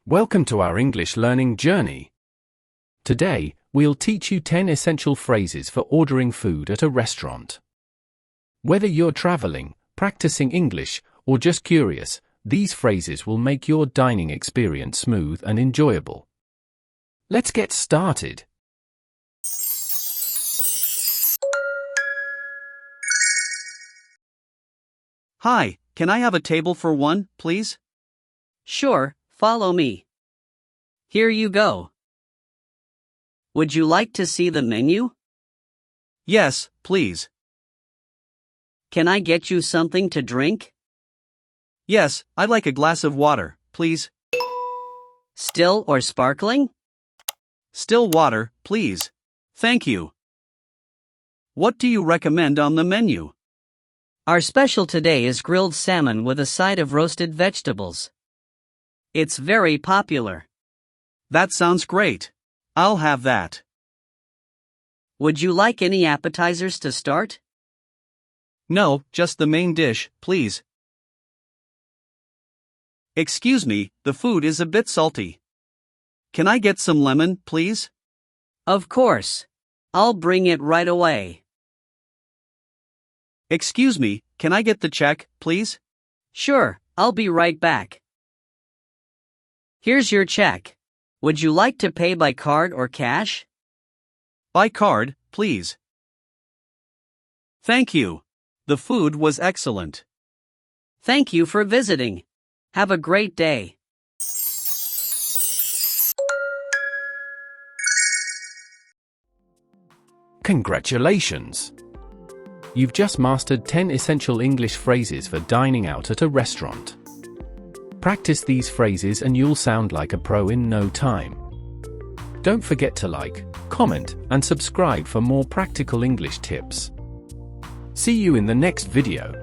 Welcome to our English learning journey. Today, we'll teach you 10 essential phrases for ordering food at a restaurant. Whether you're traveling, practicing English, or just curious, these phrases will make your dining experience smooth and enjoyable. Let's get started. Hi, can I have a table for one, please? Sure, follow me. Here you go. Would you like to see the menu? Yes, please. Can I get you something to drink? Yes, I'd like a glass of water, please. Still or sparkling? Still water, please. Thank you. What do you recommend on the menu? Our special today is grilled salmon with a side of roasted vegetables. It's very popular. That sounds great. I'll have that. Would you like any appetizers to start? No, just the main dish, please. Excuse me, the food is a bit salty. Can I get some lemon, please? Of course. I'll bring it right away. Excuse me, can I get the check, please? Sure, I'll be right back. Here's your check. Would you like to pay by card or cash? By card, please. Thank you. The food was excellent. Thank you for visiting. Have a great day. Congratulations! You've just mastered 10 essential English phrases for dining out at a restaurant. Practice these phrases and you'll sound like a pro in no time. Don't forget to like, comment, and subscribe for more practical English tips. See you in the next video.